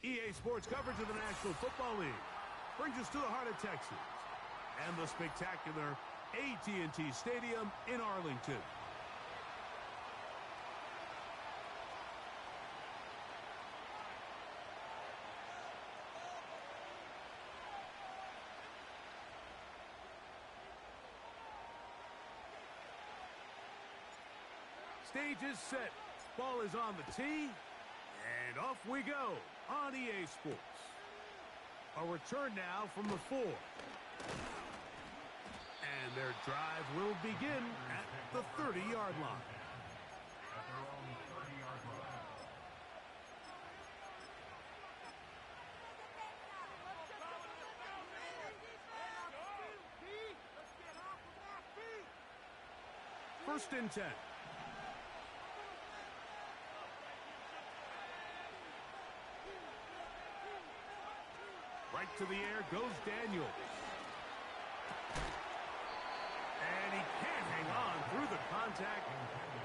EA Sports coverage of the National Football League brings us to the heart of Texas and the spectacular AT&T Stadium in Arlington. Stage is set. Ball is on the tee. And off we go on EA Sports. A return now from the 4. And their drive will begin at the 30-yard line. At their own 30-yard line. First and 10. Right to the air goes Daniels. And he can't hang on through the contact.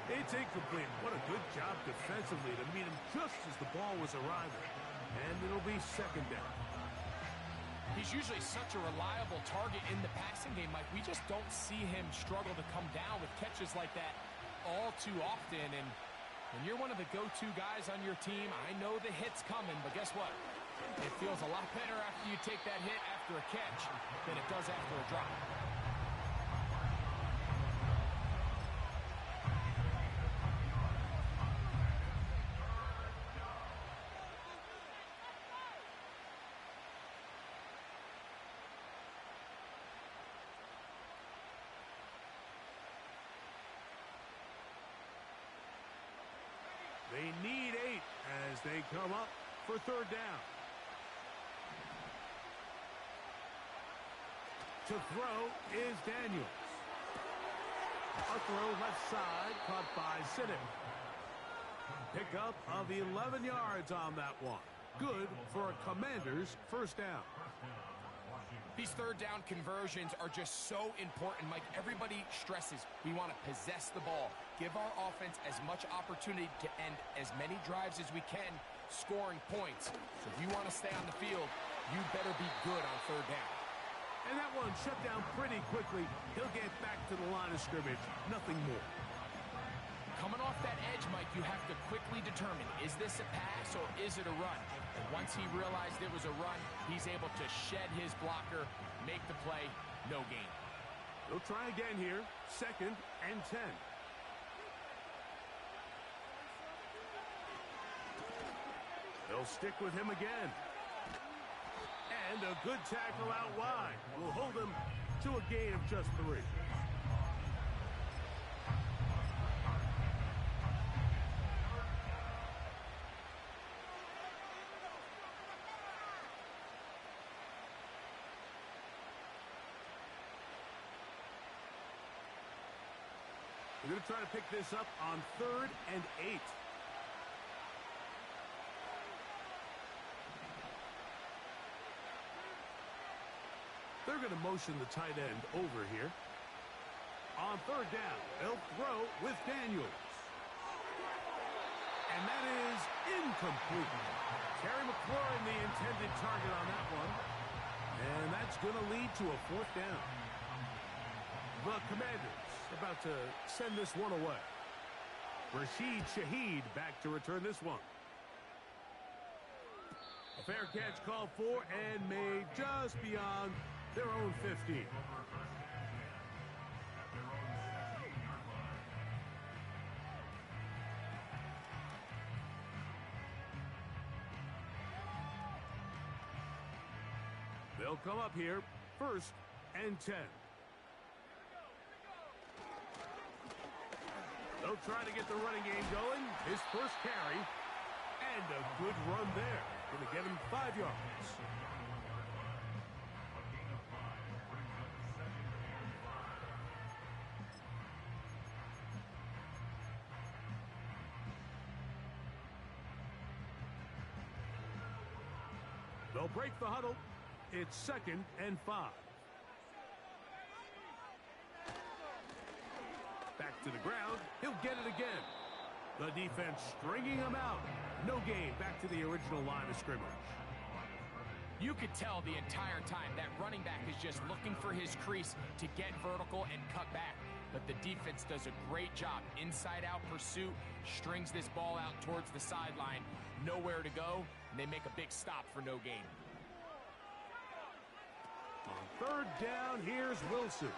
It's incomplete. What a good job defensively to meet him just as the ball was arriving. And it'll be second down. He's usually such a reliable target in the passing game, Mike. We just don't see him struggle to come down with catches like that all too often. And when you're one of the go-to guys on your team, I know the hit's coming, but guess what? It feels a lot better after you take that hit after a catch than it does after a drop. They need 8 as they come up for third down. To throw is Daniels. A throw left side, caught by Siddiq. Pickup of 11 yards on that one. Good for a Commanders first down. These third down conversions are just so important, Mike. Everybody stresses we want to possess the ball, give our offense as much opportunity to end as many drives as we can, scoring points. So if you want to stay on the field, you better be good on third down. And that one shut down pretty quickly. He'll get back to the line of scrimmage. Nothing more. Coming off that edge, Mike, you have to quickly determine, is this a pass or is it a run? And once he realized it was a run, he's able to shed his blocker, make the play, no gain. He'll try again here. Second and 10. They'll stick with him again. And a good tackle out wide will hold him to a gain of just 3. We're going to try to pick this up on third and 8. They're going to motion the tight end over here. On third down, they'll throw with Daniels. And that is incomplete. Terry McLaurin, the intended target on that one. And that's going to lead to a fourth down. The Commanders about to send this one away. Rashid Shaheed back to return this one. A fair catch called for and made just beyond their own 15. They'll come up here, first and 10. They'll try to get the running game going. His first carry, and a good run there. Going to get him 5 yards. They'll break the huddle. It's second and 5. Back to the ground. He'll get it again. The defense stringing them out. No gain. Back to the original line of scrimmage. You could tell the entire time that running back is just looking for his crease to get vertical and cut back. But the defense does a great job. Inside-out pursuit, strings this ball out towards the sideline. Nowhere to go, and they make a big stop for no gain. On third down, here's Wilson.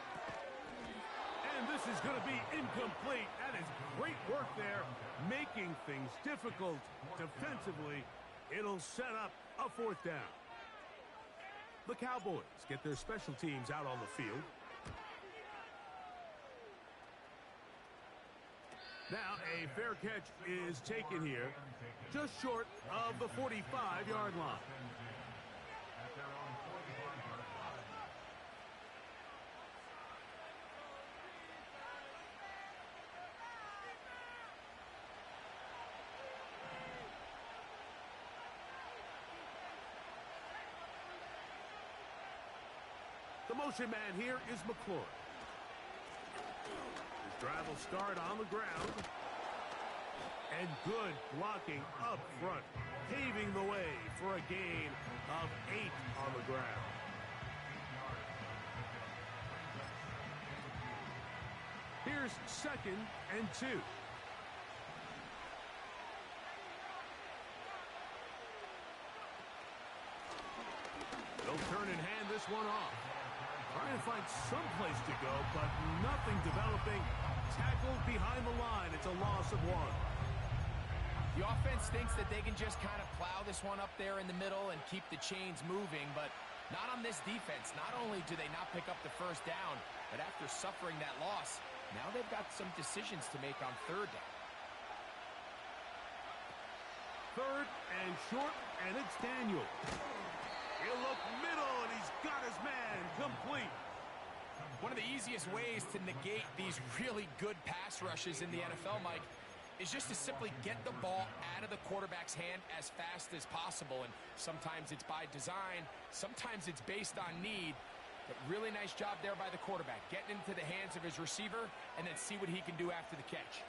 And this is going to be incomplete. That is great work there, making things difficult defensively. It'll set up a fourth down. The Cowboys get their special teams out on the field. Now a fair catch is taken here, just short of the 45-yard line. At their own 45-yard line. The motion man here is McLaurin. His drive will start on the ground. And good blocking up front, paving the way for a gain of 8 on the ground. Here's 2nd and 2. They'll turn and hand this one off. Trying to find some place to go, but nothing developing. Tackled behind the line. It's a loss of 1. The offense thinks that they can just kind of plow this one up there in the middle and keep the chains moving, but not on this defense. Not only do they not pick up the first down, but after suffering that loss, now they've got some decisions to make on third down. Third and short, and it's Daniel. He'll look middle, and he's got his man complete. One of the easiest ways to negate these really good pass rushes in the NFL, Mike, is just to simply get the ball out of the quarterback's hand as fast as possible. And sometimes it's by design, sometimes it's based on need. But really nice job there by the quarterback, getting into the hands of his receiver and then see what he can do after the catch.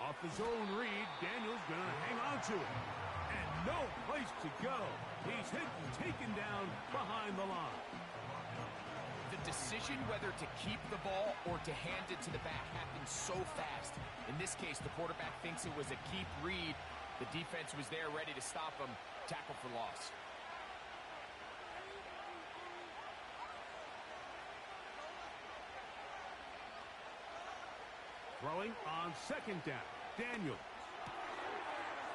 Off the zone read, Daniel's going to hang on to it. And no place to go. He's hit and taken down behind the line. The decision whether to keep the ball or to hand it to the back happens so fast. In this case, the quarterback thinks it was a keep read. The defense was there ready to stop him. Tackle for loss. Throwing on 2nd down. Daniel.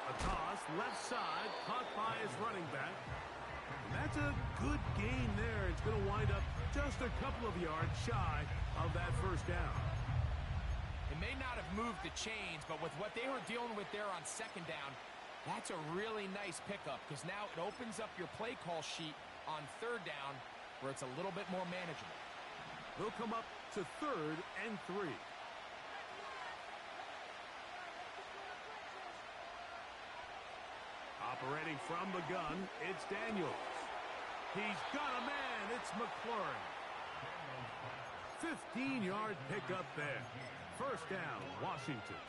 A toss, left side, caught by his running back. And that's a good gain there. It's going to wind up just a couple of yards shy of that first down. It may not have moved the chains, but with what they were dealing with there on 2nd down, that's a really nice pickup because now it opens up your play call sheet on 3rd down where it's a little bit more manageable. They'll come up to 3rd and 3. Operating from the gun, it's Daniels. He's got a man. It's McLaurin. 15-yard pickup there. First down, Washington.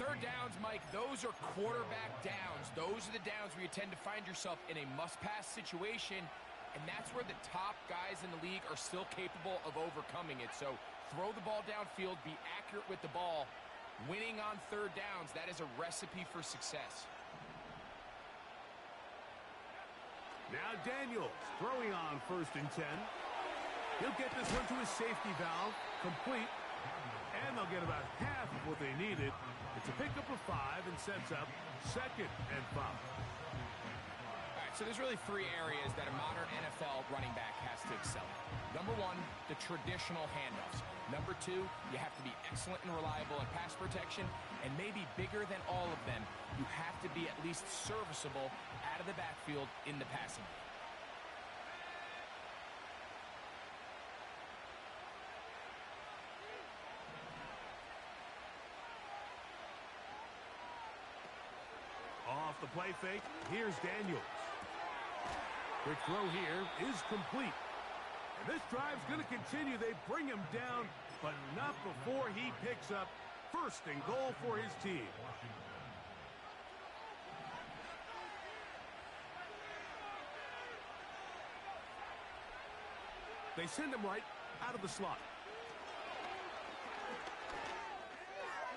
3rd downs, Mike, those are quarterback downs. Those are the downs where you tend to find yourself in a must-pass situation, and that's where the top guys in the league are still capable of overcoming it. So throw the ball downfield, be accurate with the ball. Winning on 3rd downs, that is a recipe for success. Now Daniels throwing on 1st and 10. He'll get this one to his safety valve, complete, and they'll get about half of what they needed. It's a pickup of 5 and sets up 2nd and 5. All right, so there's really 3 areas that a modern NFL running back has to excel in. Number 1, the traditional handoffs. Number 2, you have to be excellent and reliable in pass protection, and maybe bigger than all of them, you have to be at least serviceable out of the backfield in the passing game. Off the play fake, here's Daniels. Quick throw here is complete. And this drive's going to continue. They bring him down but not before he picks up first and goal for his team. They send him right out of the slot.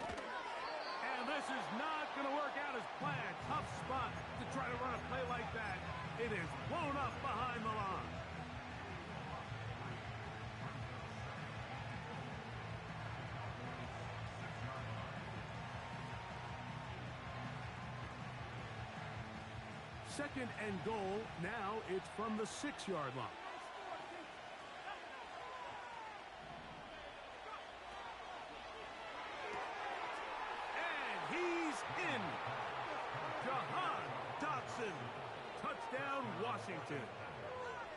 And this is not going to work out as planned. Tough spot to try to run a play like that. It is blown up behind the line. Second and goal. Now it's from the 6-yard line. Touchdown, Washington.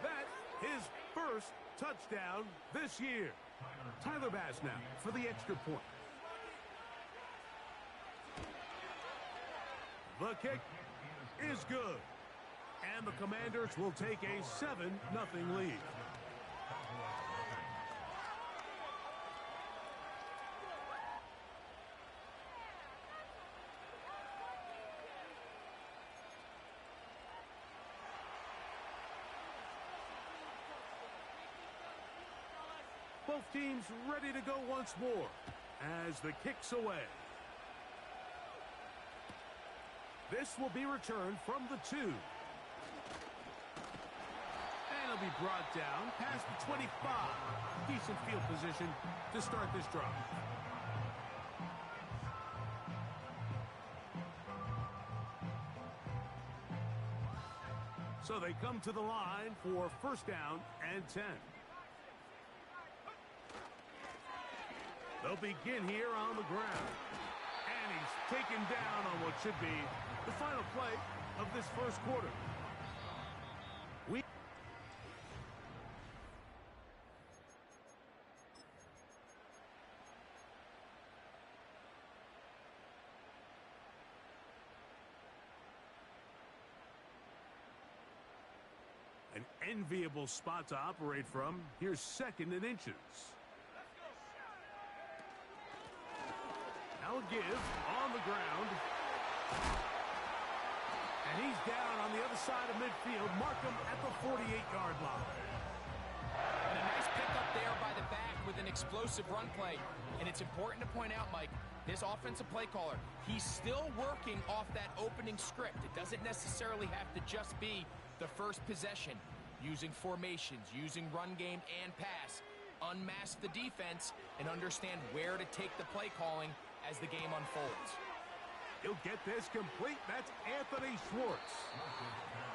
That's his first touchdown this year. Tyler Bass now for the extra point. The kick is good. And the Commanders will take a 7-0 lead. Both teams ready to go once more as the kick's away. This will be returned from the 2. And it'll be brought down past the 25. Decent field position to start this drive. So they come to the line for first down and 10. They'll begin here on the ground. And he's taken down on what should be the final play of this first quarter. An enviable spot to operate from. Here's 2nd and inches. Now a give on the ground. And he's down on the other side of midfield. Mark him at the 48-yard line. And a nice pickup there by the back with an explosive run play. And it's important to point out, Mike, this offensive play caller, he's still working off that opening script. It doesn't necessarily have to just be the first possession. Using formations, using run game and pass. Unmask the defense and understand where to take the play calling as the game unfolds. He'll get this complete. That's Anthony Schwartz.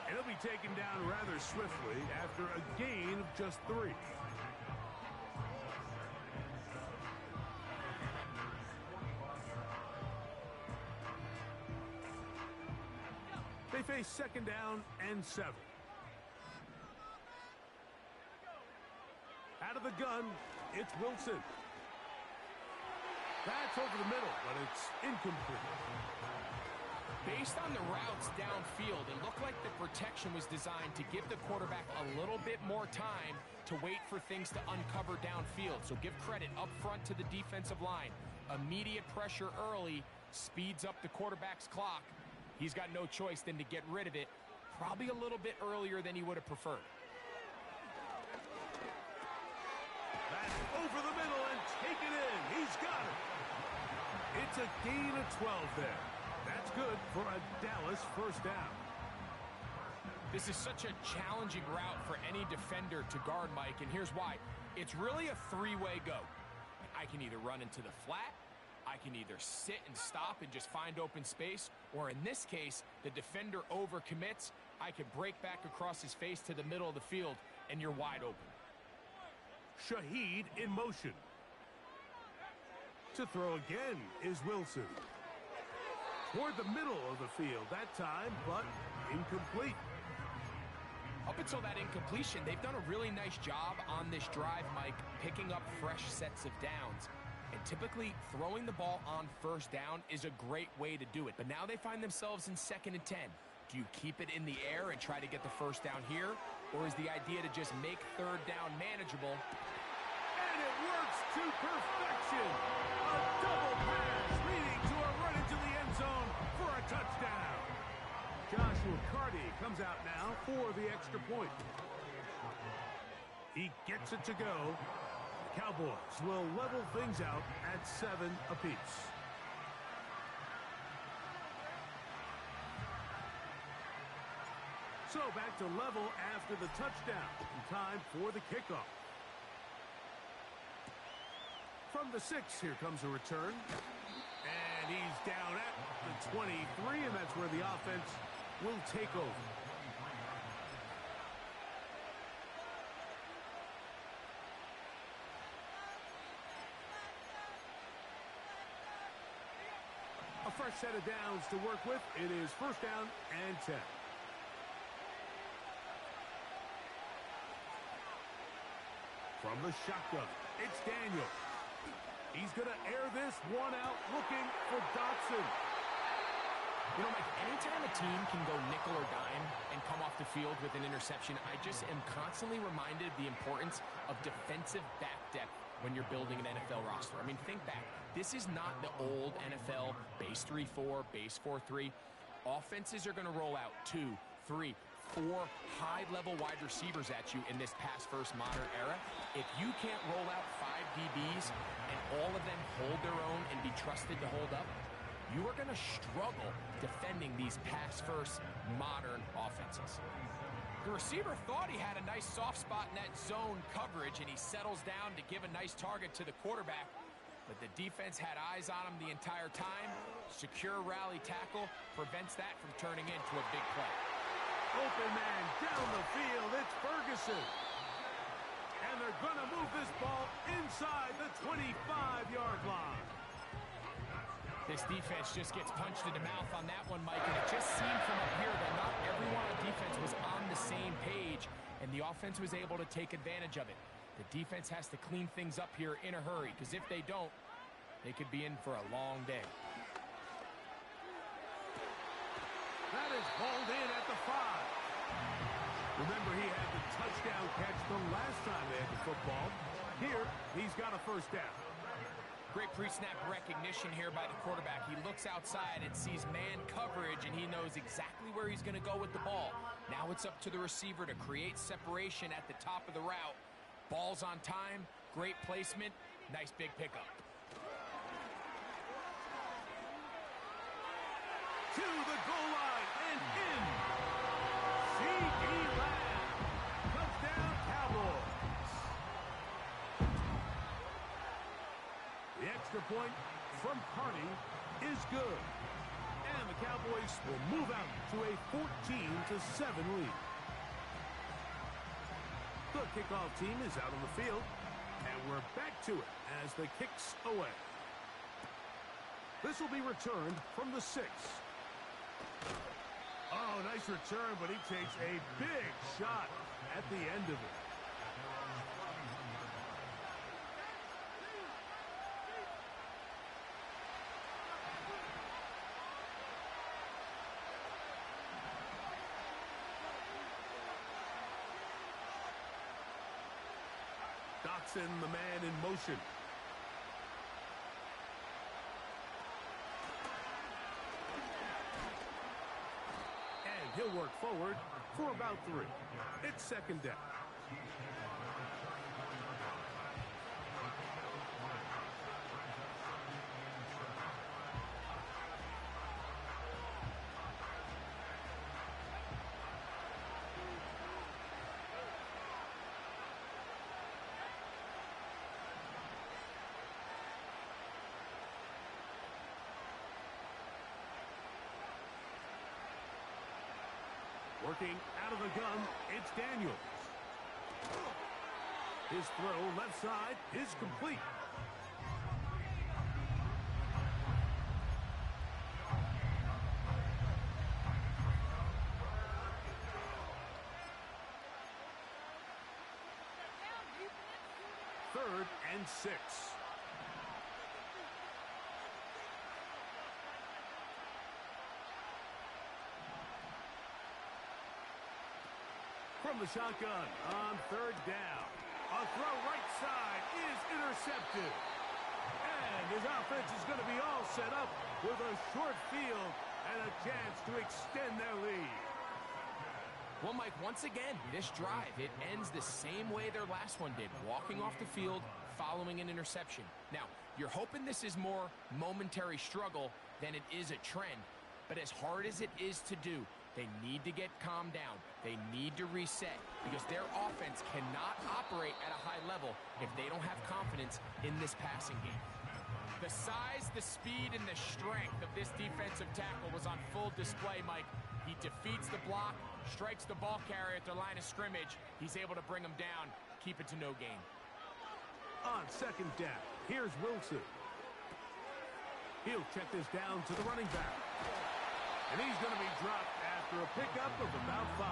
And he'll be taken down rather swiftly after a gain of just 3. They face 2nd down and 7. Out of the gun, it's Wilson. That's over the middle, but it's incomplete. Based on the routes downfield, it looked like the protection was designed to give the quarterback a little bit more time to wait for things to uncover downfield. So give credit up front to the defensive line. Immediate pressure early speeds up the quarterback's clock. He's got no choice than to get rid of it, probably a little bit earlier than he would have preferred. That's over the middle and taken in. He's got it. It's a gain of 12 there. That's good for a Dallas first down. This is such a challenging route for any defender to guard, Mike, and here's why. It's really a 3-way go. I can either run into the flat, I can either sit and stop and just find open space, or in this case, the defender overcommits. I can break back across his face to the middle of the field, and you're wide open. Shaheed in motion. To throw again is Wilson. Toward the middle of the field that time, but incomplete. Up until that incompletion, they've done a really nice job on this drive, Mike, picking up fresh sets of downs. And typically, throwing the ball on first down is a great way to do it. But now they find themselves in 2nd and 10. Do you keep it in the air and try to get the first down here? Or is the idea to just make 3rd down manageable? And And it works to perfection. A double pass leading to a run into the end zone for a touchdown. Joshua Carty comes out now for the extra point. He gets it to go. The Cowboys will level things out at 7 apiece. So back to level after the touchdown. Time for the kickoff. From the 6, here comes a return. And he's down at the 23, and that's where the offense will take over. A fresh set of downs to work with. It is first down and 10. From the shotgun, it's Daniel. He's going to air this one out, looking for Dotson. You know, Mike, anytime a team can go nickel or dime and come off the field with an interception, I just am constantly reminded of the importance of defensive back depth when you're building an NFL roster. I mean, think back. This is not the old NFL base 3-4, base 4-3. Offenses are going to roll out 2, 3, 4 high-level wide receivers at you in this pass-first modern era. If you can't roll out 5 DBs and all of them hold their own and be trusted to hold up, you are going to struggle defending these pass-first modern offenses. The receiver thought he had a nice soft spot in that zone coverage, and he settles down to give a nice target to the quarterback. But the defense had eyes on him the entire time. Secure rally tackle prevents that from turning into a big play. Open man down the field. It's Ferguson. And they're going to move this ball inside the 25-yard line. This defense just gets punched in the mouth on that one, Mike, and it just seemed from up here that not everyone on defense was on the same page, and the offense was able to take advantage of it. The defense has to clean things up here in a hurry, because if they don't, they could be in for a long day. That is hauled in at the 5. Remember, he had the touchdown catch the last time they had the football. Here, he's got a first down. Great pre-snap recognition here by the quarterback. He looks outside and sees man coverage, and he knows exactly where he's going to go with the ball. Now it's up to the receiver to create separation at the top of the route. Ball's on time, great placement, nice big pickup. To the goal line and in. C.D. Lamb. Touchdown, Cowboys. The extra point from Carney is good. And the Cowboys will move out to a 14-7 lead. The kickoff team is out on the field, and we're back to it as the kick's away. This will be returned from the 6. Oh, nice return, but he takes a big shot at the end of it. Dotson, the man in motion. And he'll work forward for about 3. It's second down. Working out of the gun, it's Daniels. His throw left side is complete. Third and 6. From the shotgun on third down. A throw right side is intercepted. And his offense is going to be all set up with a short field and a chance to extend their lead. Well, Mike, once again, this drive, it ends the same way their last one did, walking off the field following an interception. Now, you're hoping this is more momentary struggle than it is a trend, but as hard as it is to do, they need to get calmed down. They need to reset because their offense cannot operate at a high level if they don't have confidence in this passing game. The size, the speed, and the strength of this defensive tackle was on full display, Mike. He defeats the block, strikes the ball carrier at the line of scrimmage. He's able to bring him down, keep it to no gain. On second down, here's Wilson. He'll check this down to the running back. And he's going to be dropped after a pickup of about 5.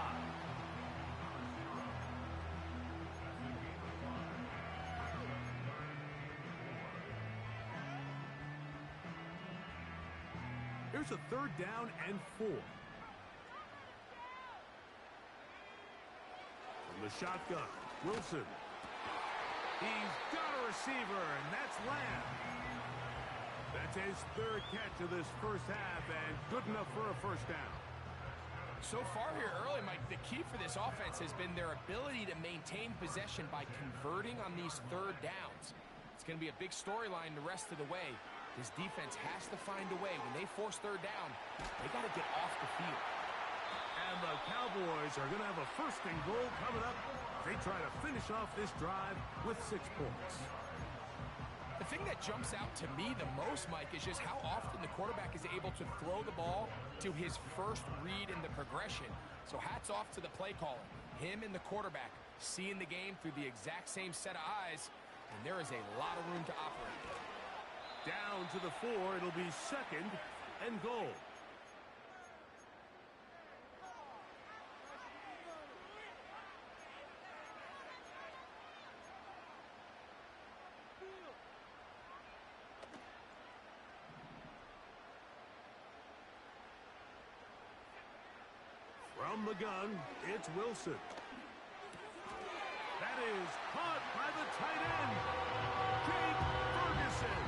Here's a third down and 4. From the shotgun, Wilson. He's got a receiver, and that's Lamb. That's his third catch of this first half, and good enough for a first down. So far here early, Mike, the key for this offense has been their ability to maintain possession by converting on these third downs. It's going to be a big storyline the rest of the way. This defense has to find a way. When they force third down, they got to get off the field. And the Cowboys are going to have a first and goal coming up. They try to finish off this drive with 6 points. The thing that jumps out to me the most, Mike, is just how often the quarterback is able to throw the ball to his first read in the progression. So hats off to the play caller. Him and the quarterback seeing the game through the exact same set of eyes, and there is a lot of room to operate. Down to the 4, it'll be second and goal. From the gun, it's Wilson. That is caught by the tight end, Jake Ferguson.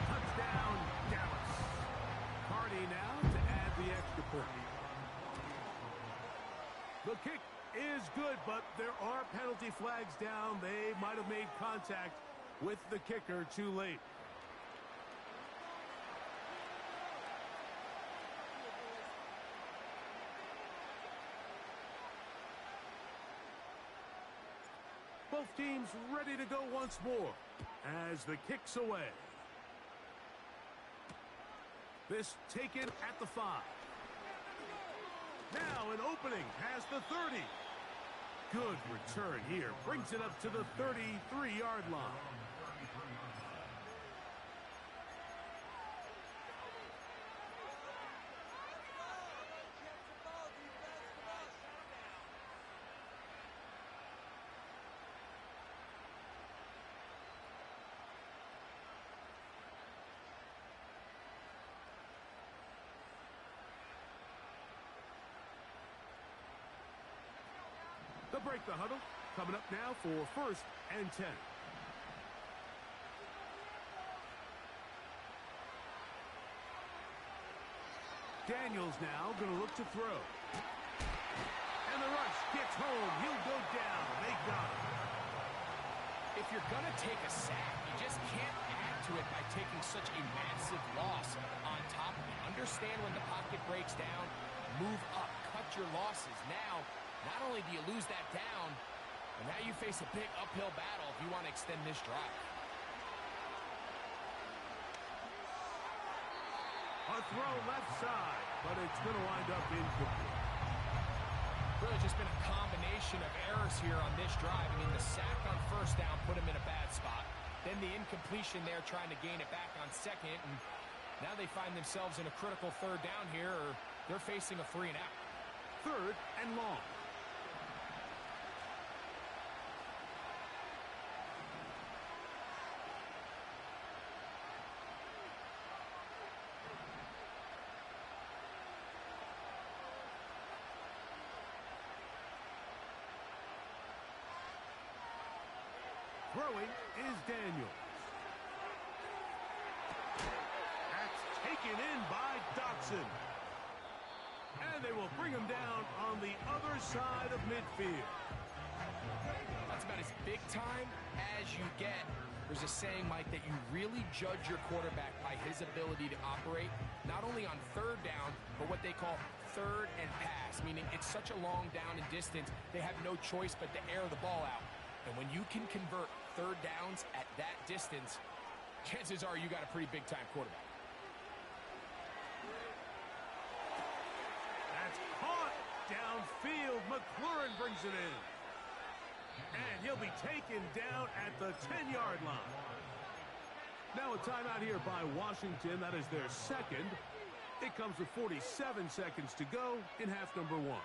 Touchdown, Dallas. Carney now to add the extra point. The kick is good, but there are penalty flags down. They might have made contact with the kicker too late. Both teams ready to go once more as the kick's away. This taken at the 5. Now an opening past the 30. Good return here. Brings it up to the 33-yard line. They'll break the huddle. Coming up now for first and 10. Daniels now going to look to throw. And the rush gets home. He'll go down. They got him. If you're going to take a sack, you just can't add to it by taking such a massive loss on top of it. Understand when the pocket breaks down, move up, cut your losses. Now, not only do you lose that down, but now you face a big uphill battle if you want to extend this drive. A throw left side, but it's going to wind up incomplete. Really just been a combination of errors here on this drive. I mean, the sack on first down put him in a bad spot. Then the incompletion there trying to gain it back on second. And now they find themselves in a critical third down here, or they're facing a 3 and out. Third and long. Throwing is Daniels. That's taken in by Dotson. And they will bring him down on the other side of midfield. That's about as big time as you get. There's a saying, Mike, that you really judge your quarterback by his ability to operate not only on third down, but what they call third and pass, meaning it's such a long down and distance, they have no choice but to air the ball out. And when you can convert third downs at that distance, chances are you got a pretty big-time quarterback. That's caught downfield. McLaurin brings it in. And he'll be taken down at the 10-yard line. Now a timeout here by Washington. That is their second. It comes with 47 seconds to go in half number one.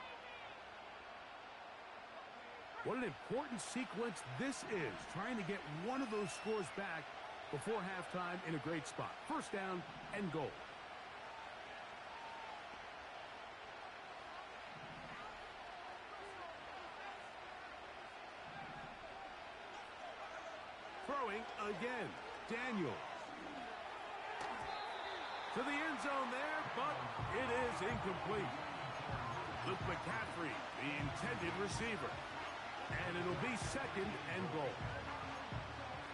What an important sequence this is, trying to get one of those scores back before halftime in a great spot. First down and goal. Throwing again, Daniels. To the end zone there, but it is incomplete. Luke McCaffrey, the intended receiver. And it'll be second and goal.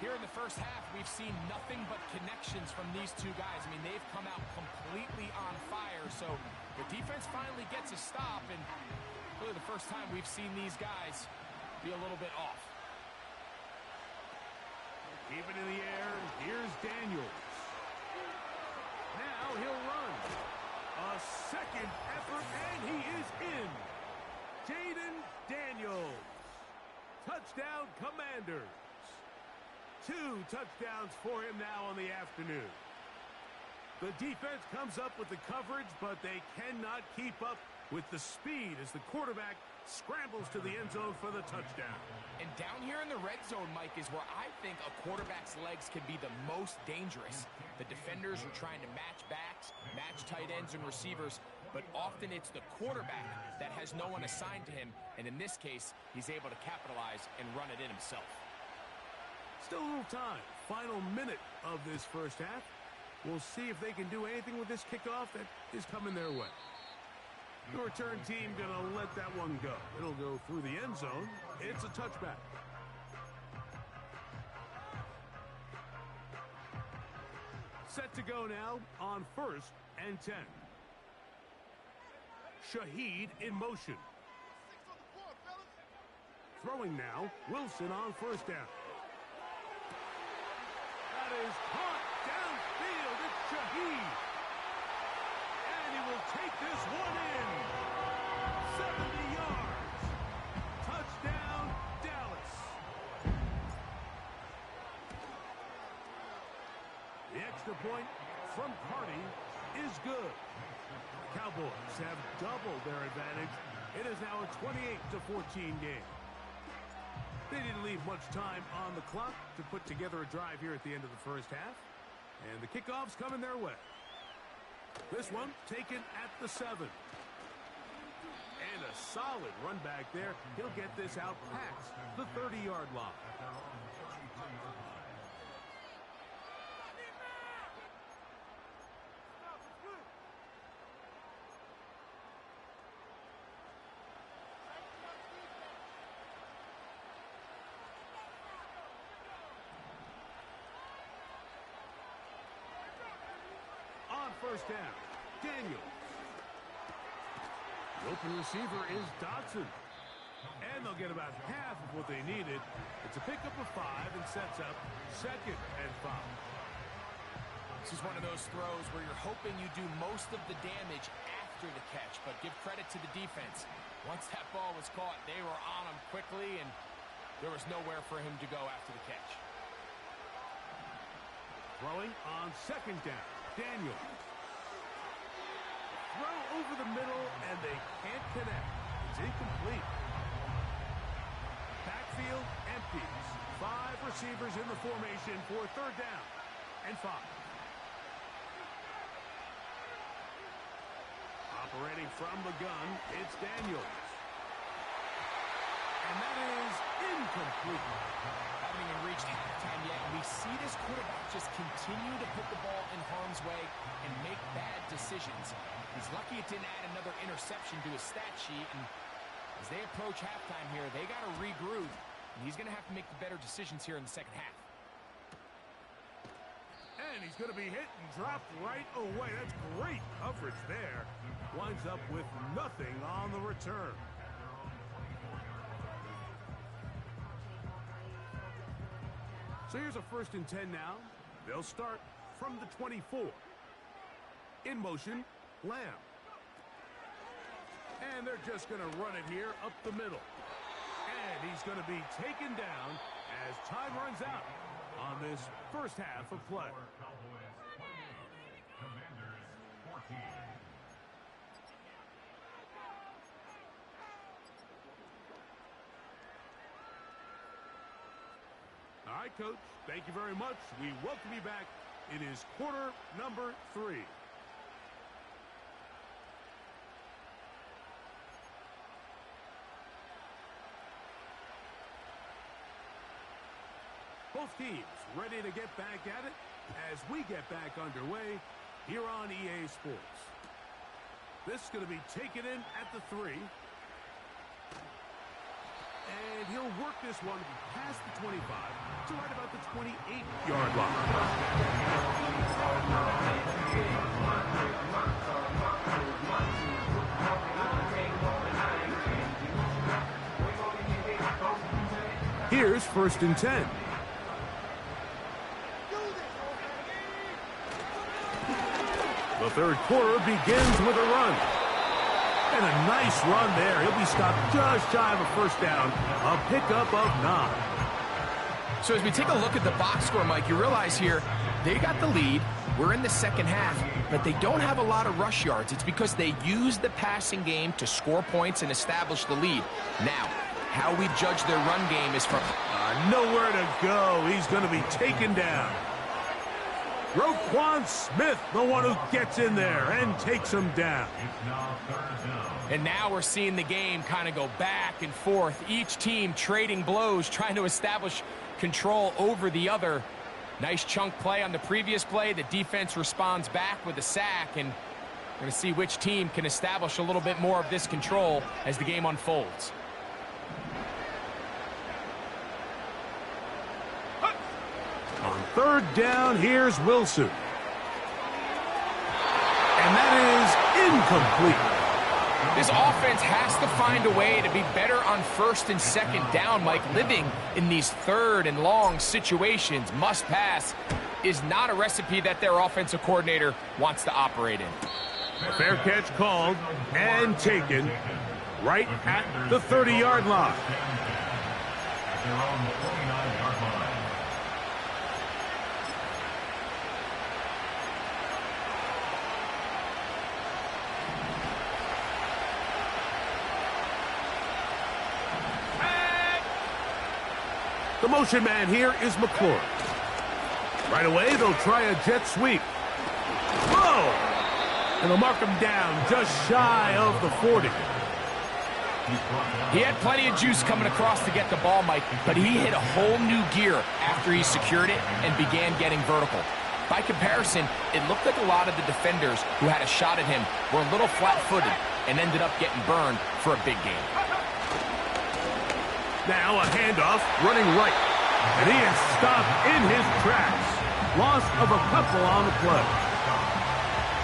Here in the first half, we've seen nothing but connections from these two guys. I mean, they've come out completely on fire, so the defense finally gets a stop, and really the first time we've seen these guys be a little bit off. Keep it in the air. Here's Daniels. Now he'll run. A second effort, and he is in. Jayden Daniels. Touchdown, Commanders. 2 touchdowns for him now on the afternoon. The defense comes up with the coverage, but they cannot keep up with the speed as the quarterback scrambles to the end zone for the touchdown. And down here in the red zone, Mike, is where I think a quarterback's legs can be the most dangerous. The defenders are trying to match backs, match tight ends and receivers, but often it's the quarterback that has no one assigned to him, and in this case, he's able to capitalize and run it in himself. Still a little time. Final minute of this first half. We'll see if they can do anything with this kickoff that is coming their way. The return team going to let that one go. It'll go through the end zone. It's a touchback. Set to go now on 1st and 10. Shaheed in motion. Throwing now. Wilson on first down. That is caught downfield. It's Shaheed. And he will take this one in. 70 yards. Touchdown, Dallas. The extra point from Carty is good. Cowboys have doubled their advantage. It is now a 28-14 game. They didn't leave much time on the clock to put together a drive here at the end of the first half. And the kickoff's coming their way. This one taken at the 7. And a solid run back there. He'll get this out past the 30-yard line. First down, Daniels. The open receiver is Dotson. And they'll get about half of what they needed. It's a pickup of 5 and sets up 2nd and 5. This is one of those throws where you're hoping you do most of the damage after the catch, but give credit to the defense. Once that ball was caught, they were on him quickly, and there was nowhere for him to go after the catch. Throwing on 2nd down, Daniels. Throw over the middle, and they can't connect. It's incomplete. Backfield empties. 5 receivers in the formation for 3rd down and 5. Operating from the gun, it's Daniels. And that is incomplete. Haven't even reached halftime yet, and we see this quarterback just continue to put the ball in harm's way and make bad decisions. He's lucky it didn't add another interception to his stat sheet, and as they approach halftime here, they got to regroup, and he's going to have to make the better decisions here in the second half. And he's going to be hit and dropped right away. That's great coverage there. Winds up with nothing on the return. So here's a 1st and 10 now. They'll start from the 24. In motion, Lamb. And they're just going to run it here up the middle. And he's going to be taken down as time runs out on this first half of play. Cowboys 28, Commanders 14. All right, Coach, thank you very much. We welcome you back. It is quarter number 3. Both teams ready to get back at it as we get back underway here on EA Sports. This is going to be taken in at the 3. And he'll work this one past the 25 to right about the 28-yard line. Here's 1st and 10. The third quarter begins with a run. And a nice run there. He'll be stopped just shy of a 1st down. A pickup of 9. So as we take a look at the box score, Mike, you realize here they got the lead. We're in the second half, but they don't have a lot of rush yards. It's because they use the passing game to score points and establish the lead. Now, how we judge their run game is from nowhere to go. He's going to be taken down. Roquan Smith, the one who gets in there and takes him down. It's now 3rd down. And now we're seeing the game kind of go back and forth. Each team trading blows, trying to establish control over the other. Nice chunk play on the previous play. The defense responds back with a sack, and we're going to see which team can establish a little bit more of this control as the game unfolds. On 3rd down, here's Wilson. And that is incomplete. This offense has to find a way to be better on 1st and 2nd down, Mike. Living in these 3rd and long situations, must pass, is not a recipe that their offensive coordinator wants to operate in. Fair catch called and taken right at the 30-yard line. At their own 49-yard line. The motion man here is McClure. Right away, they'll try a jet sweep. Whoa! And they'll mark him down just shy of the 40. He had plenty of juice coming across to get the ball, Mike, but he hit a whole new gear after he secured it and began getting vertical. By comparison, it looked like a lot of the defenders who had a shot at him were a little flat-footed and ended up getting burned for a big game. Now a handoff running right. And he is stopped in his tracks. Loss of a couple on the play.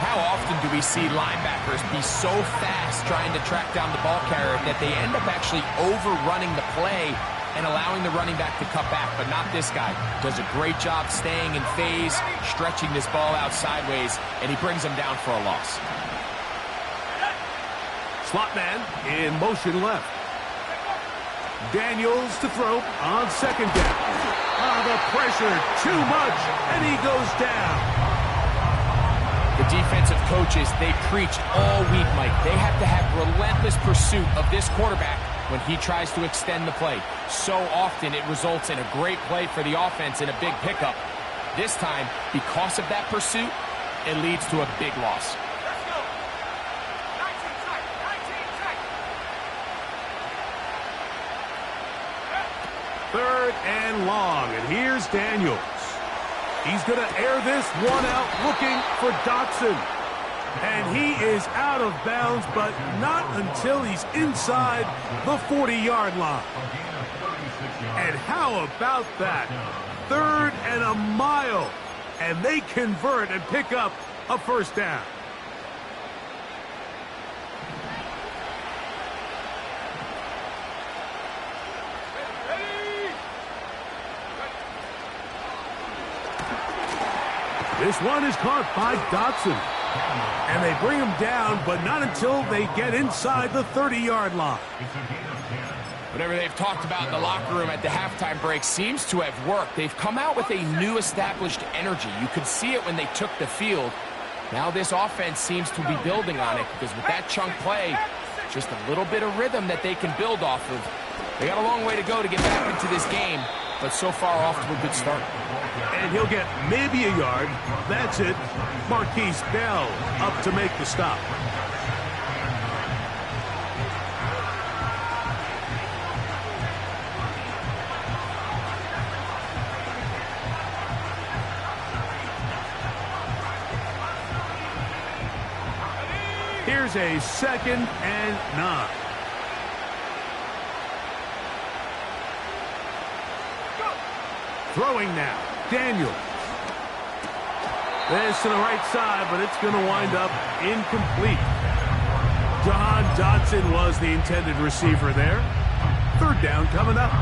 How often do we see linebackers be so fast trying to track down the ball carrier that they end up actually overrunning the play and allowing the running back to cut back? But not this guy. Does a great job staying in phase, stretching this ball out sideways, and he brings him down for a loss. Slot man in motion left. Daniels to throw on 2nd down. The pressure, too much, and he goes down. The defensive coaches, they preached all week, Mike. They have to have relentless pursuit of this quarterback when he tries to extend the play. So often it results in a great play for the offense and a big pickup. This time, because of that pursuit, it leads to a big loss. 3rd and long, and here's Daniels. He's going to air this one out looking for Dotson. And he is out of bounds, but not until he's inside the 40-yard line. And how about that? 3rd and a mile. And they convert and pick up a first down. This one is caught by Dotson. And they bring him down, but not until they get inside the 30-yard line. Whatever they've talked about in the locker room at the halftime break seems to have worked. They've come out with a new established energy. You could see it when they took the field. Now this offense seems to be building on it because with that chunk play, just a little bit of rhythm that they can build off of. They got a long way to go to get back into this game, but so far off to a good start. And he'll get maybe a yard. That's it. Marquise Bell up to make the stop. Here's a 2nd and 9. Throwing now, Daniels. This to the right side, but it's going to wind up incomplete. Jahan Dotson was the intended receiver there. 3rd down coming up.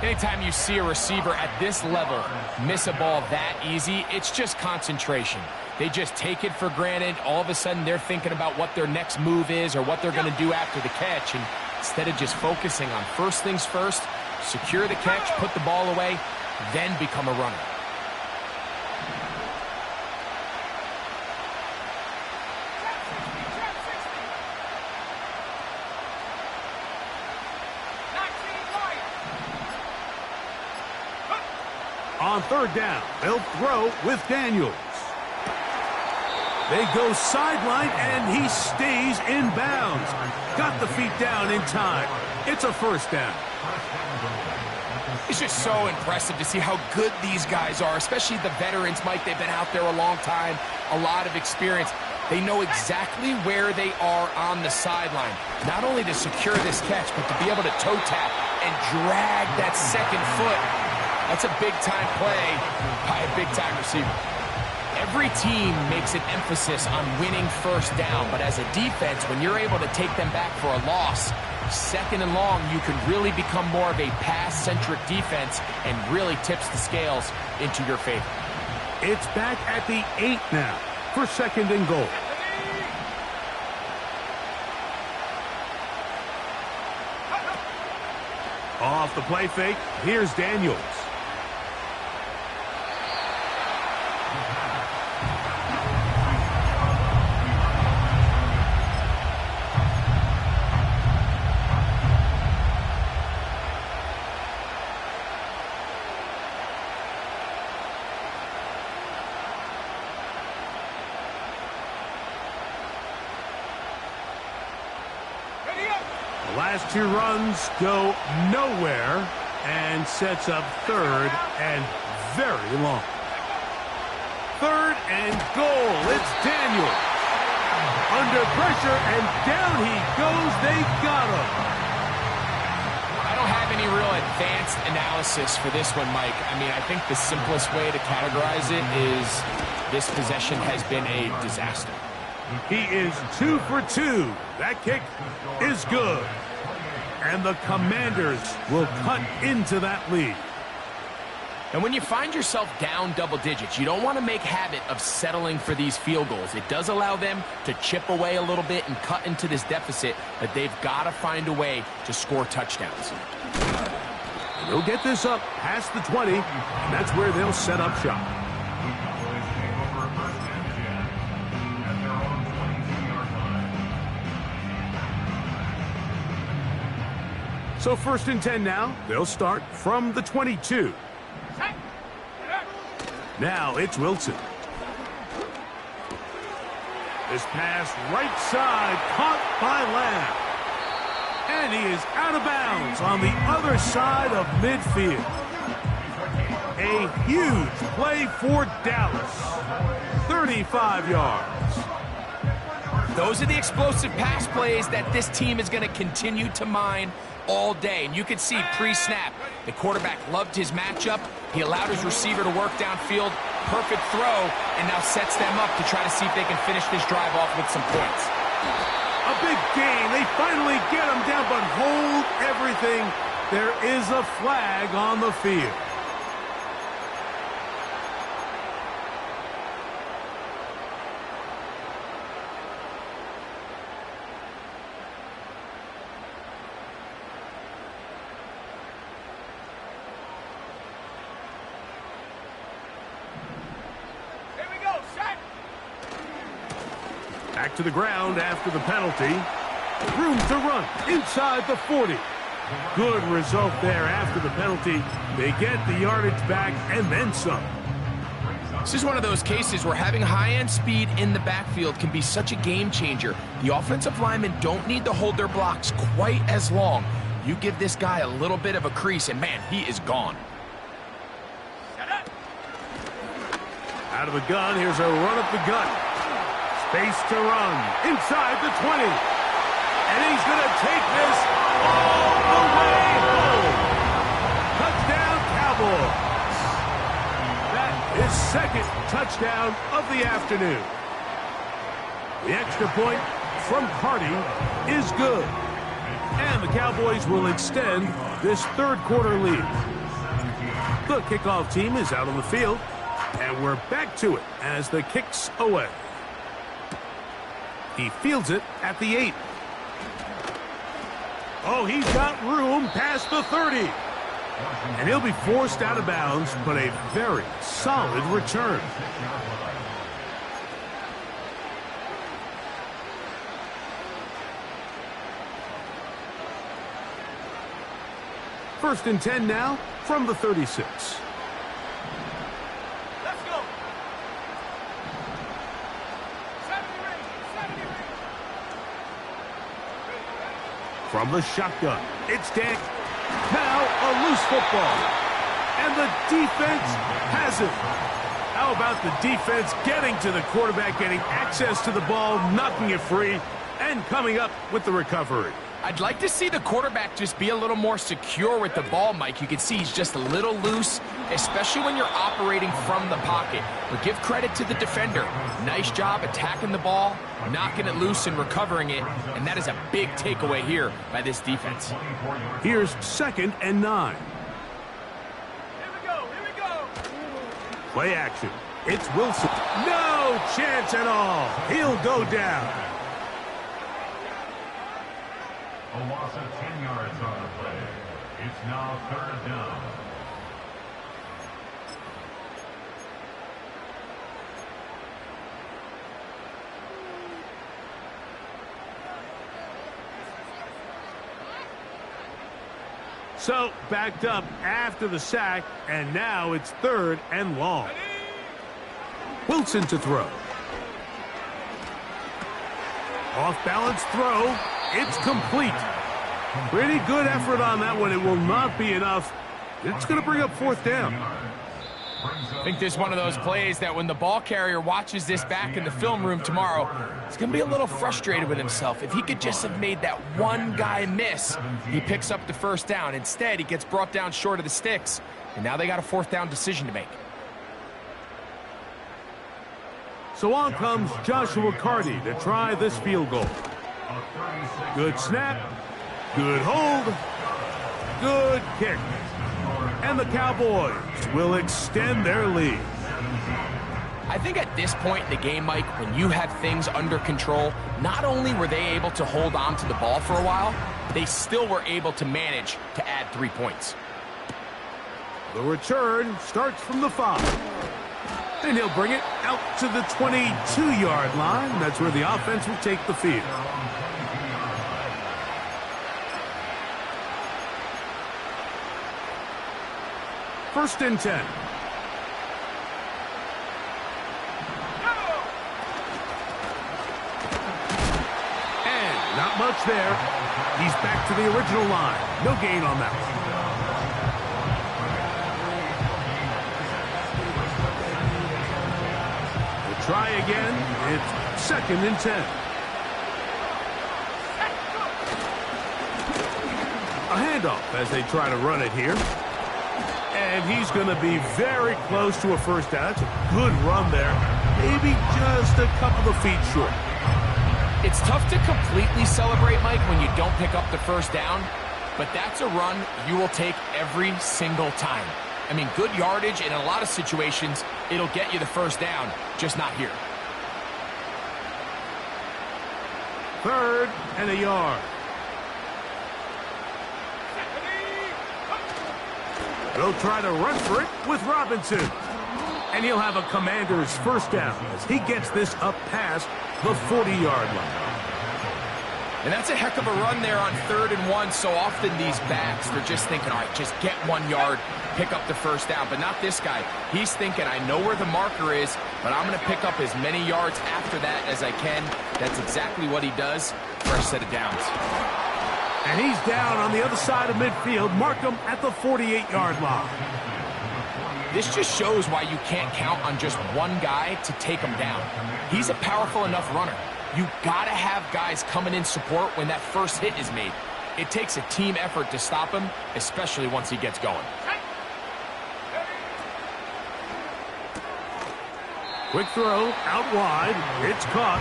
Anytime you see a receiver at this level miss a ball that easy, it's just concentration. They just take it for granted. All of a sudden, they're thinking about what their next move is or what they're going to do after the catch. And instead of just focusing on first things first, secure the catch, put the ball away, then become a runner. On 3rd down, they'll throw with Daniels. They go sideline, and he stays in bounds. Got the feet down in time. It's a first down. It's just so impressive to see how good these guys are, especially the veterans, Mike. They've been out there a long time, a lot of experience. They know exactly where they are on the sideline, not only to secure this catch, but to be able to toe tap and drag that 2nd foot. That's a big-time play by a big-time receiver. Every team makes an emphasis on winning first down, but as a defense, when you're able to take them back for a loss, 2nd and long, you can really become more of a pass-centric defense and really tips the scales into your favor. It's back at the 8 now for 2nd and goal. Off the play fake, here's Daniels. Last 2 runs go nowhere and sets up 3rd and very long. 3rd and goal. It's Daniels. Under pressure, and down he goes. They got him. I don't have any real advanced analysis for this one, Mike. I mean, I think the simplest way to categorize it is this possession has been a disaster. He is 2 for 2. That kick is good. And the Commanders will cut into that lead. And when you find yourself down double digits, you don't want to make habit of settling for these field goals. It does allow them to chip away a little bit and cut into this deficit, but they've got to find a way to score touchdowns. They'll get this up past the 20, and that's where they'll set up shop. So 1st and 10 now. They'll start from the 22. Now it's Wilson. This pass right side caught by Lamb. And he is out of bounds on the other side of midfield. A huge play for Dallas. 35 yards. Those are the explosive pass plays that this team is going to continue to mine all day. And you can see pre-snap, the quarterback loved his matchup. He allowed his receiver to work downfield. Perfect throw, and now sets them up to try to see if they can finish this drive off with some points. A big gain. They finally get him down, but hold everything. There is a flag on the field. Back to the ground after the penalty. Room to run inside the 40. Good result there after the penalty. They get the yardage back and then some. This is one of those cases where having high-end speed in the backfield can be such a game changer. The offensive linemen don't need to hold their blocks quite as long. You give this guy a little bit of a crease, and man, he is gone. Out of the gun, here's a run up the gut. Space to run inside the 20. And he's going to take this all the way home. Touchdown, Cowboys. That is second touchdown of the afternoon. The extra point from Carty is good. And the Cowboys will extend this third quarter lead. The kickoff team is out on the field. And we're back to it as the kick's away. He fields it at the 8. Oh, he's got room past the 30. And he'll be forced out of bounds, but a very solid return. First and 10 now from the 36. From the shotgun, it's Dan. Now a loose football. And the defense has it. How about the defense getting to the quarterback, getting access to the ball, knocking it free, and coming up with the recovery? I'd like to see the quarterback just be a little more secure with the ball, Mike. You can see he's just a little loose, especially when you're operating from the pocket. But give credit to the defender. Nice job attacking the ball, knocking it loose and recovering it, and that is a big takeaway here by this defense. Here's 2nd and 9. Here we go. Play action. It's Wilson. No chance at all. He'll go down. A loss of 10 yards on the play. It's now 3rd down. So, backed up after the sack, and now it's 3rd and long. Wilson to throw. Off-balance throw. It's complete. Pretty good effort on that one. It will not be enough. It's going to bring up 4th down. I think this is one of those plays that when the ball carrier watches this back in the film room tomorrow, he's going to be a little frustrated with himself. If he could just have made that one guy miss, he picks up the 1st down. Instead, he gets brought down short of the sticks, and now they got a 4th down decision to make. So on comes Joshua Carty to try this field goal. Good snap, good hold, good kick. And the Cowboys will extend their lead. I think at this point in the game, Mike, when you have things under control, not only were they able to hold on to the ball for a while, they still were able to manage to add 3 points. The return starts from the 5. And he'll bring it out to the 22-yard line. That's where the offense will take the field. First and 10. And not much there. He's back to the original line. No gain on that one. We'll try again. It's 2nd and 10. A handoff as they try to run it here. And he's going to be very close to a first down. It's a good run there. Maybe just a couple of feet short. It's tough to completely celebrate, Mike, when you don't pick up the first down. But that's a run you will take every single time. I mean, good yardage, and in a lot of situations, it'll get you the first down, just not here. 3rd and a yard. They'll try to run for it with Robinson. And he'll have a Commander's first down as he gets this up past the 40-yard line. And that's a heck of a run there on 3rd and 1. So often these backs, they're just thinking, all right, just get 1 yard, pick up the first down. But not this guy. He's thinking, I know where the marker is, but I'm going to pick up as many yards after that as I can. That's exactly what he does. Fresh set of downs. And he's down on the other side of midfield. Mark him at the 48-yard line. This just shows why you can't count on just one guy to take him down. He's a powerful enough runner. You gotta have guys coming in support when that first hit is made. It takes a team effort to stop him, especially once he gets going. Quick throw, out wide. It's caught.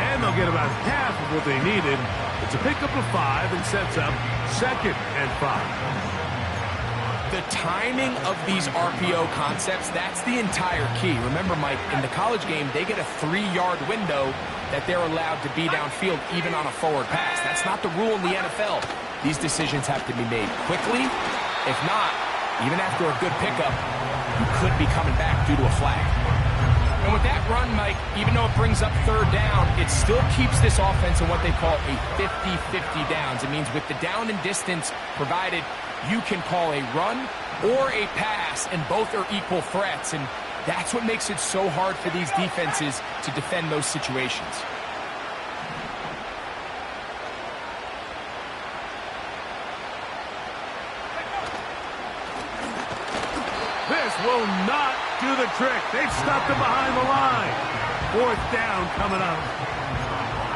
And they'll get about half of what they needed. It's a pickup of 5 and sets up 2nd and 5. The timing of these RPO concepts, that's the entire key. Remember, Mike, in the college game, they get a 3-yard window that they're allowed to be downfield even on a forward pass. That's not the rule in the NFL. These decisions have to be made quickly. If not, even after a good pickup, you could be coming back due to a flag. And with that run, Mike, even though it brings up 3rd down, it still keeps this offense in what they call a 50-50 downs. It means with the down and distance provided, you can call a run or a pass, and both are equal threats. And that's what makes it so hard for these defenses to defend those situations. This will not do the trick. They've stopped him behind the line. 4th down coming up.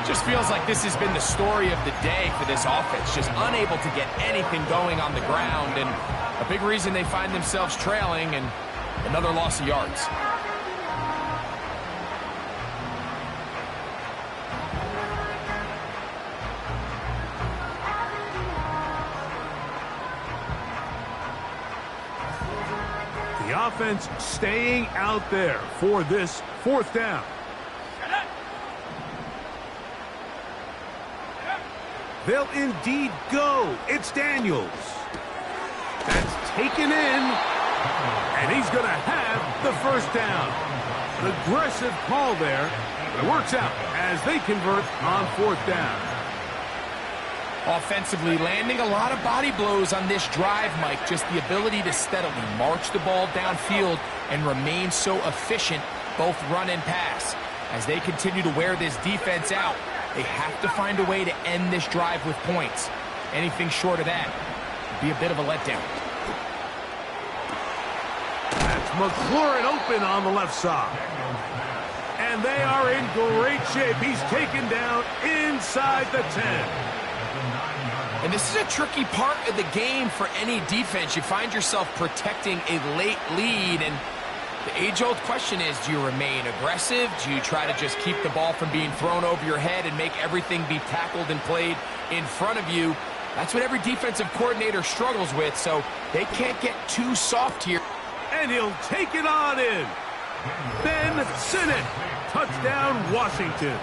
Just feels like this has been the story of the day for this offense. Just unable to get anything going on the ground, and a big reason they find themselves trailing, and another loss of yards. The offense staying out there for this 4th down. They'll indeed go. It's Daniels. That's taken in. And he's going to have the first down. An aggressive call there. It works out as they convert on 4th down. Offensively, landing a lot of body blows on this drive, Mike. Just the ability to steadily march the ball downfield and remain so efficient, both run and pass. As they continue to wear this defense out, they have to find a way to end this drive with points. Anything short of that would be a bit of a letdown. That's McLaurin open on the left side. And they are in great shape. He's taken down inside the 10. And this is a tricky part of the game for any defense. You find yourself protecting a late lead, and the age-old question is, do you remain aggressive? Do you try to just keep the ball from being thrown over your head and make everything be tackled and played in front of you? That's what every defensive coordinator struggles with, so they can't get too soft here. And he'll take it on in. Ben Sinnott. Touchdown, Washington.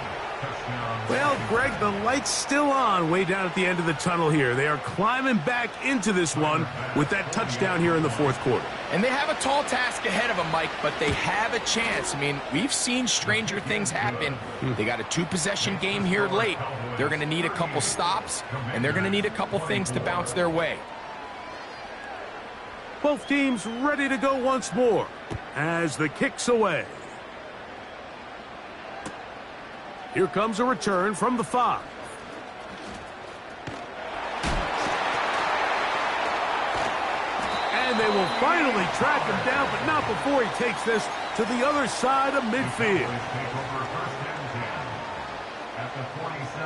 Well, Greg, the light's still on way down at the end of the tunnel here. They are climbing back into this one with that touchdown here in the 4th quarter. And they have a tall task ahead of them, Mike, but they have a chance. I mean, we've seen stranger things happen. They got a 2-possession game here late. They're going to need a couple stops, and they're going to need a couple things to bounce their way. Both teams ready to go once more as the kick's away. Here comes a return from the 5. And they will finally track him down, but not before he takes this to the other side of midfield.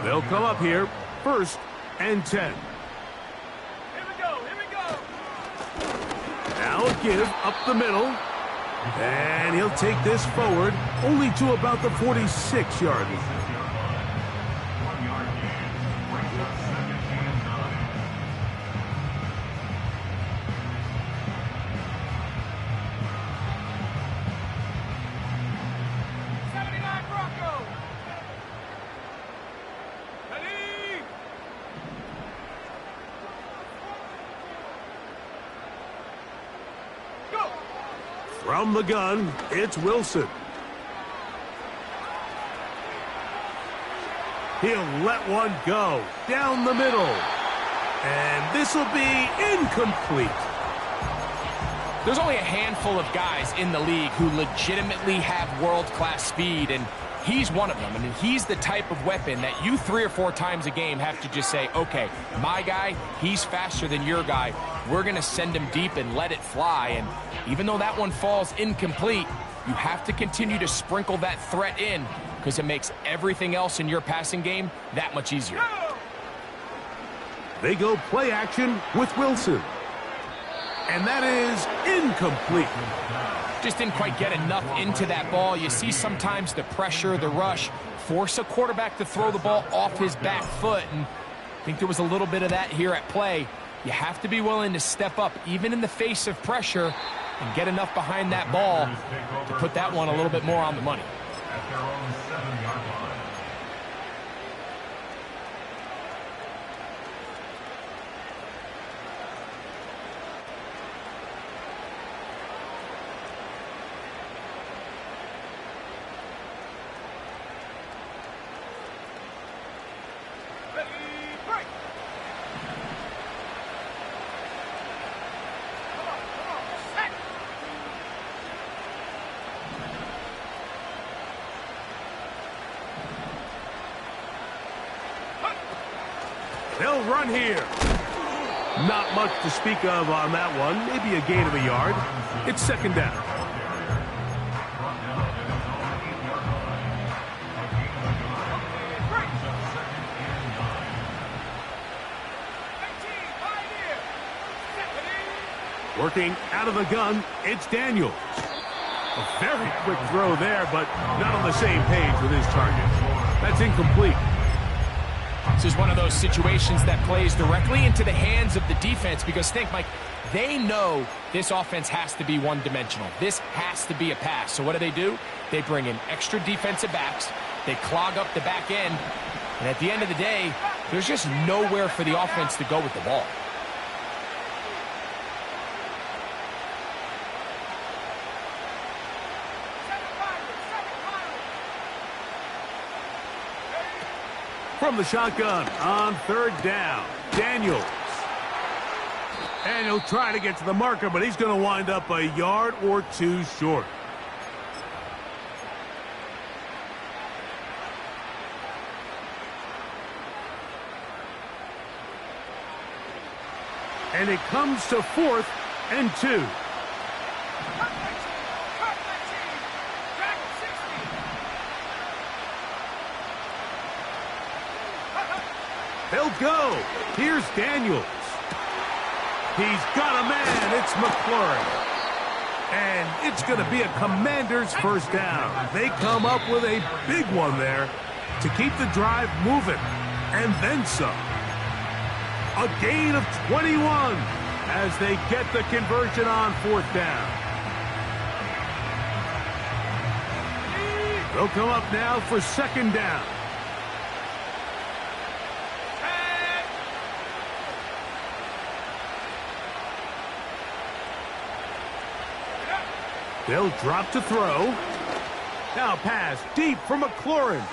They'll come up here, 1st and 10. Here we go. Now a give up the middle. And he'll take this forward only to about the 46-yard line. From the gun, it's Wilson. He'll let one go down the middle. And this will be incomplete. There's only a handful of guys in the league who legitimately have world-class speed, and he's one of them. I mean, he's the type of weapon that you 3 or 4 times a game have to just say, okay, my guy, he's faster than your guy. We're going to send him deep and let it fly. And even though that one falls incomplete, you have to continue to sprinkle that threat in because it makes everything else in your passing game that much easier. They go play action with Wilson. And that is incomplete. Just didn't quite get enough into that ball. You see sometimes the pressure, the rush, force a quarterback to throw the ball off his back foot. And I think there was a little bit of that here at play. You have to be willing to step up, even in the face of pressure, and get enough behind that ball to put that one a little bit more on the money. At their own 7-yard line. They'll run here. Not much to speak of on that one. Maybe a gain of a yard. It's 2nd down. Working out of the gun, it's Daniels. A very quick throw there, but not on the same page with his target. That's incomplete. This is one of those situations that plays directly into the hands of the defense because think, Mike, they know this offense has to be one-dimensional. This has to be a pass. So what do? They bring in extra defensive backs. They clog up the back end. And at the end of the day, there's just nowhere for the offense to go with the ball. From the shotgun on 3rd down, Daniels. And he'll try to get to the marker, but he's going to wind up a yard or 2 short. And it comes to 4th and 2. They'll go. Here's Daniels. He's got a man. It's McLaurin. And it's going to be a Commanders 1st down. They come up with a big one there to keep the drive moving. And then some. A gain of 21 as they get the conversion on 4th down. They'll come up now for 2nd down. They'll drop to throw. Now pass deep for McLaurin.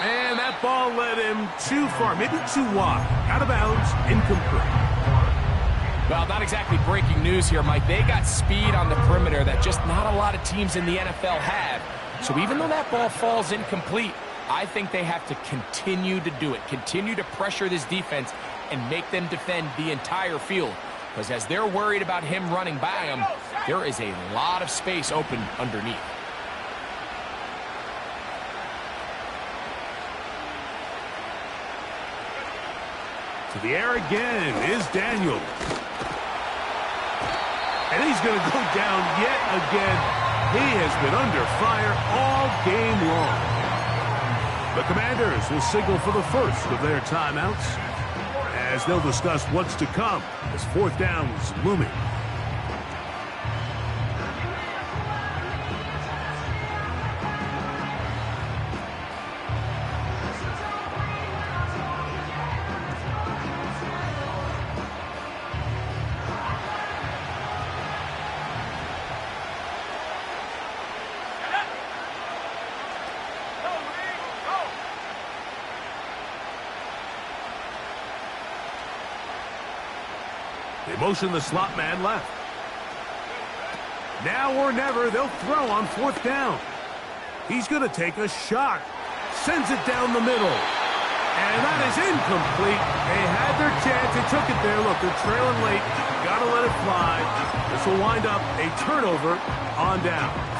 And that ball led him too far, maybe too wide. Out of bounds, incomplete. Well, not exactly breaking news here, Mike. They got speed on the perimeter that just not a lot of teams in the NFL have. So even though that ball falls incomplete, I think they have to continue to do it. Continue to pressure this defense and make them defend the entire field. because as they're worried about him running by him, there is a lot of space open underneath. To the air again is Daniels. And he's going to go down yet again. He has been under fire all game long. The Commanders will signal for the first of their timeouts as they'll discuss what's to come as fourth down is looming. They motion the slot man left. Now or never, they'll throw on fourth down. He's going to take a shot. Sends it down the middle. And that is incomplete. They had their chance. They took it there. Look, they're trailing late. Got to let it fly. This will wind up a turnover on downs.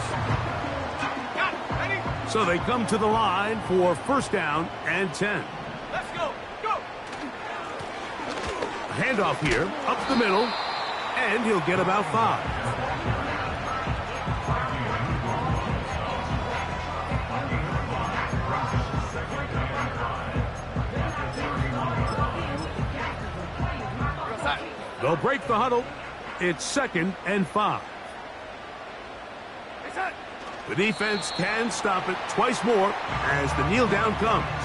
So they come to the line for first down and 10. Let's go. Go. Handoff here, up the middle, and he'll get about 5. They'll break the huddle. It's 2nd and 5. The defense can stop it twice more as the kneel down comes.